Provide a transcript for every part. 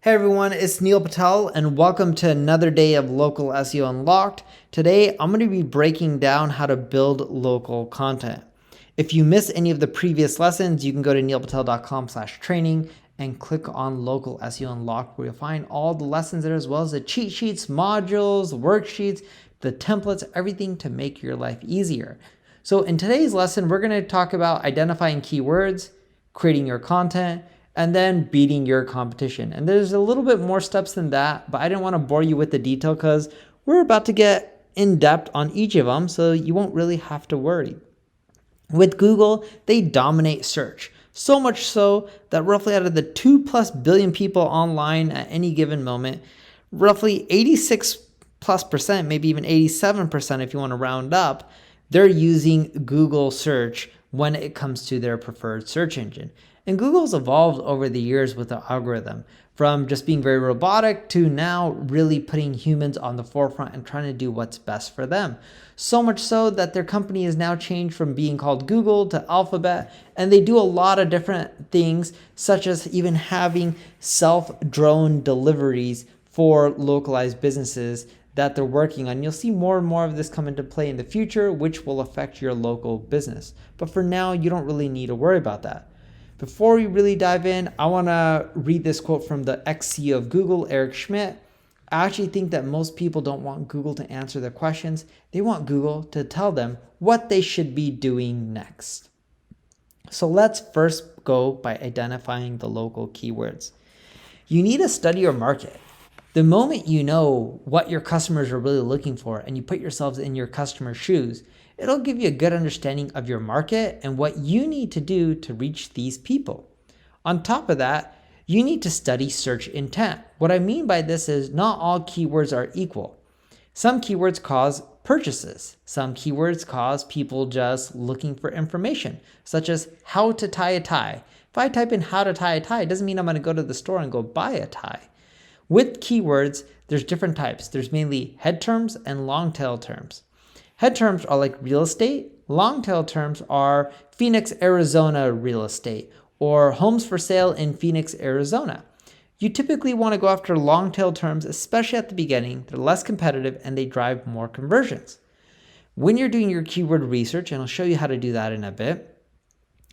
Hey everyone, it's Neil Patel and welcome to another day of Local SEO Unlocked. Today I'm going to be breaking down how to build local content. If you miss any of the previous lessons, you can go to neilpatel.com/training and click on Local SEO Unlocked, where you'll find all the lessons there, as well as the cheat sheets, modules, worksheets, the templates, everything to make your life easier. So in today's lesson, we're going to talk about identifying keywords, creating your content, and then beating your competition. And there's a little bit more steps than that, but I didn't want to bore you with the detail because we're about to get in depth on each of them, so you won't really have to worry. With Google, they dominate search. So much so that roughly out of the 2+ billion people online at any given moment, roughly 86+%, maybe even 87% if you want to round up, they're using Google search when it comes to their preferred search engine. And Google's evolved over the years with the algorithm, from just being very robotic to now really putting humans on the forefront and trying to do what's best for them. So much so that their company has now changed from being called Google to Alphabet, and they do a lot of different things, such as even having self-drone deliveries for localized businesses that they're working on. You'll see more and more of this come into play in the future, which will affect your local business. But for now, you don't really need to worry about that. Before we really dive in, I want to read this quote from the ex-CEO of Google, Eric Schmidt. I actually think that most people don't want Google to answer their questions. They want Google to tell them what they should be doing next. So let's first go by identifying the local keywords. You need to study your market. The moment you know what your customers are really looking for and you put yourselves in your customer's shoes, it'll give you a good understanding of your market and what you need to do to reach these people. On top of that, you need to study search intent. What I mean by this is not all keywords are equal. Some keywords cause purchases. Some keywords cause people just looking for information, such as how to tie a tie. If I type in how to tie a tie, it doesn't mean I'm going to go to the store and go buy a tie. With keywords, there's different types. There's mainly head terms and long tail terms. Head terms are like real estate. Long tail terms are Phoenix, Arizona real estate, or homes for sale in Phoenix, Arizona. You typically want to go after long tail terms, especially at the beginning. They're less competitive and they drive more conversions. When you're doing your keyword research, and I'll show you how to do that in a bit,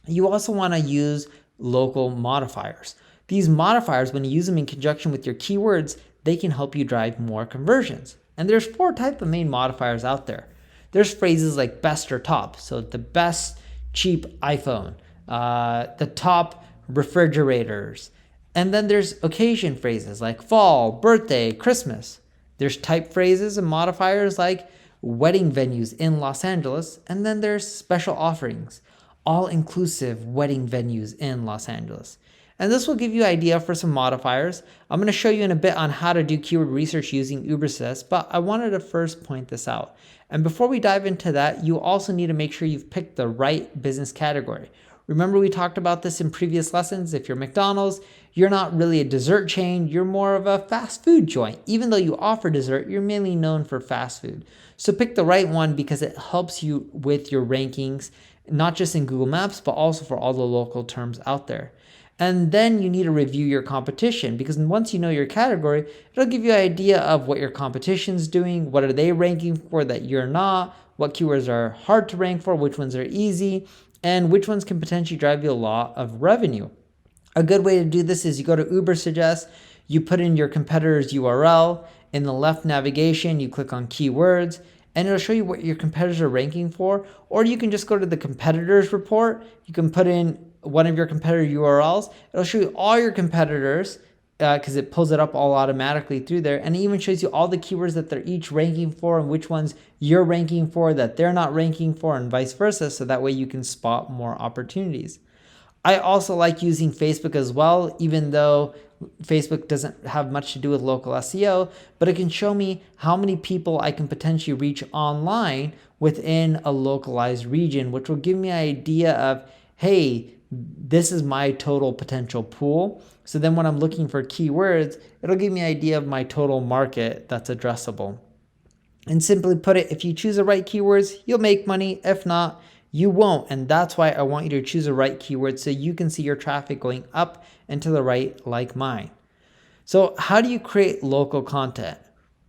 you also want to use local modifiers. These modifiers, when you use them in conjunction with your keywords, they can help you drive more conversions. And there's 4 types of main modifiers out there. There's phrases like best or top. So the best cheap iPhone, the top refrigerators. And then there's occasion phrases like fall, birthday, Christmas. There's type phrases and modifiers like wedding venues in Los Angeles. And then there's special offerings, all-inclusive wedding venues in Los Angeles. And this will give you an idea for some modifiers. I'm going to show you in a bit on how to do keyword research using Ubersys, but I wanted to first point this out. And before we dive into that, you also need to make sure you've picked the right business category. Remember, we talked about this in previous lessons. If you're McDonald's, you're not really a dessert chain. You're more of a fast food joint. Even though you offer dessert, you're mainly known for fast food. So pick the right one because it helps you with your rankings, not just in Google Maps, but also for all the local terms out there. And then you need to review your competition, because once you know your category, it'll give you an idea of what your competition's doing, what are they ranking for that you're not, what keywords are hard to rank for, which ones are easy, and which ones can potentially drive you a lot of revenue. A good way to do this is you go to Ubersuggest, you put in your competitor's URL, in the left navigation, you click on keywords, and it'll show you what your competitors are ranking for, or you can just go to the competitors report. You can put in one of your competitor URLs. It'll show you all your competitors because it pulls it up all automatically through there. And it even shows you all the keywords that they're each ranking for and which ones you're ranking for that they're not ranking for, and vice versa. So that way you can spot more opportunities. I also like using Facebook as well, even though Facebook doesn't have much to do with local SEO, but it can show me how many people I can potentially reach online within a localized region, which will give me an idea of, hey, this is my total potential pool. So then when I'm looking for keywords, it'll give me an idea of my total market that's addressable. And simply put it, if you choose the right keywords, you'll make money. If not, you won't. And that's why I want you to choose the right keywords so you can see your traffic going up and to the right like mine. So how do you create local content?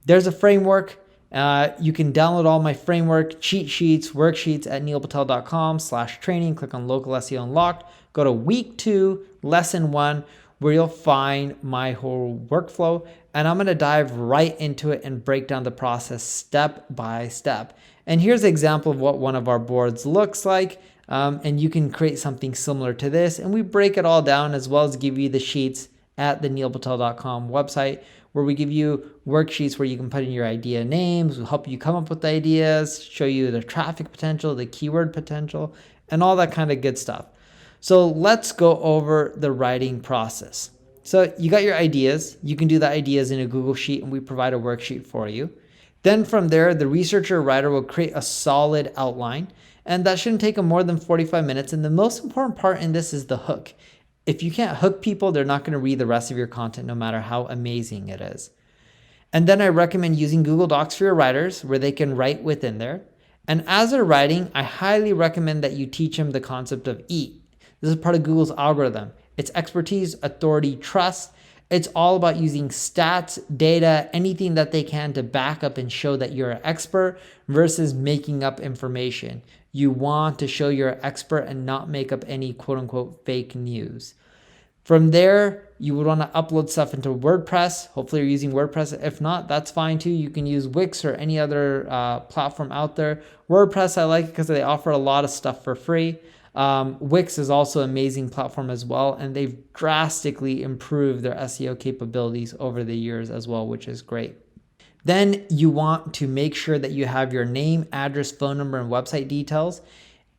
There's a framework. You can download all my framework, cheat sheets, worksheets at neilpatel.com/training. Click on Local SEO Unlocked. Go to week 2, lesson 1, where you'll find my whole workflow. And I'm going to dive right into it and break down the process step by step. And here's an example of what one of our boards looks like. And you can create something similar to this. And we break it all down, as well as give you the sheets at the neilpatel.com website, where we give you worksheets where you can put in your idea names, we'll help you come up with ideas, show you the traffic potential, the keyword potential, and all that kind of good stuff. So let's go over the writing process. So you got your ideas. You can do the ideas in a Google Sheet, and we provide a worksheet for you. Then from there, the researcher or writer will create a solid outline, and that shouldn't take them more than 45 minutes. And the most important part in this is the hook. If you can't hook people, they're not going to read the rest of your content, no matter how amazing it is. And then I recommend using Google Docs for your writers, where they can write within there. And as they're writing, I highly recommend that you teach them the concept of EAT. This is part of Google's algorithm. It's expertise, authority, trust. It's all about using stats, data, anything that they can to back up and show that you're an expert versus making up information. You want to show you're an expert and not make up any quote unquote fake news. From there, you would want to upload stuff into WordPress. Hopefully you're using WordPress. If not, that's fine too. You can use Wix or any other platform out there. WordPress, I like it because they offer a lot of stuff for free. Wix is also an amazing platform as well, and they've drastically improved their SEO capabilities over the years as well, which is great. Then you want to make sure that you have your name, address, phone number, and website details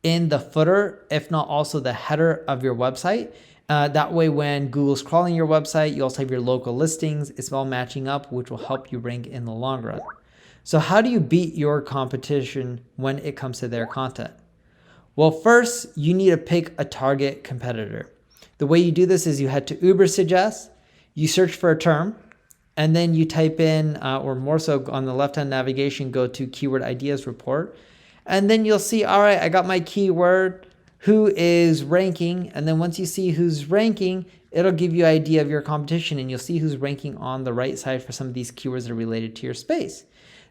in the footer, if not also the header of your website. That way, when Google's crawling your website, you also have your local listings. It's all matching up, which will help you rank in the long run. So how do you beat your competition when it comes to their content? Well, first, you need to pick a target competitor. The way you do this is you head to Ubersuggest, you search for a term, and then you type in, or more so on the left-hand navigation, go to Keyword Ideas Report. And then you'll see, all right, I got my keyword, who is ranking. And then once you see who's ranking, it'll give you an idea of your competition, and you'll see who's ranking on the right side for some of these keywords that are related to your space.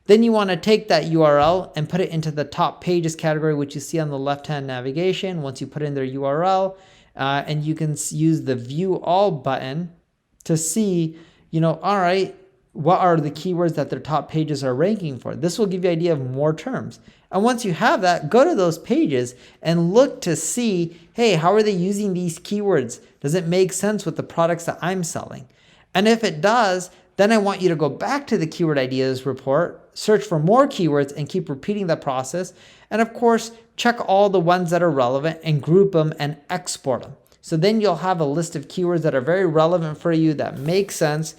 Then you want to take that URL and put it into the top pages category, which you see on the left-hand navigation. Once you put in their URL, and you can use the View All button to see, all right, what are the keywords that their top pages are ranking for? This will give you an idea of more terms. And once you have that, go to those pages and look to see, hey, how are they using these keywords? Does it make sense with the products that I'm selling? And if it does, then I want you to go back to the Keyword Ideas report, search for more keywords, and keep repeating that process. And of course, check all the ones that are relevant and group them and export them. So then you'll have a list of keywords that are very relevant for you, that make sense.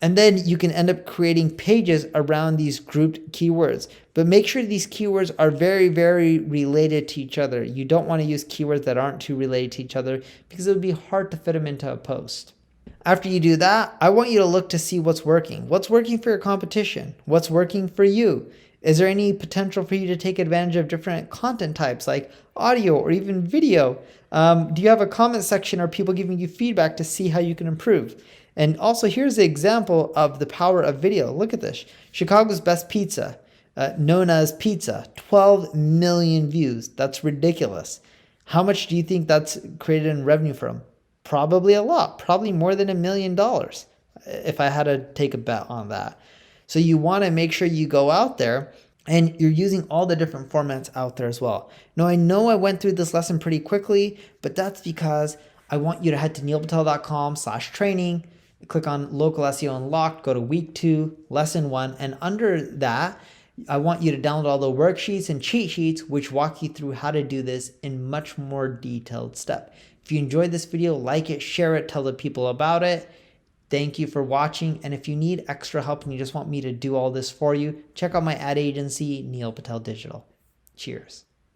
And then you can end up creating pages around these grouped keywords. But make sure these keywords are very, very related to each other. You don't want to use keywords that aren't too related to each other, because it would be hard to fit them into a post. After you do that, I want you to look to see what's working. What's working for your competition? What's working for you? Is there any potential for you to take advantage of different content types like audio or even video? Do you have a comment section or people giving you feedback to see how you can improve? And also, here's an example of the power of video. Look at this. Chicago's best pizza, known as Pizza, 12 million views. That's ridiculous. How much do you think that's created in revenue from? Probably a lot, probably more than $1 million if I had to take a bet on that. So you want to make sure you go out there and you're using all the different formats out there as well. Now, I know I went through this lesson pretty quickly, but that's because I want you to head to neilpatel.com/training, click on Local SEO Unlocked, go to week 2, lesson 1, and under that, I want you to download all the worksheets and cheat sheets which walk you through how to do this in much more detailed step. If you enjoyed this video, like it, share it, tell the people about it. Thank you for watching. And if you need extra help and you just want me to do all this for you, check out my ad agency, Neil Patel Digital. Cheers.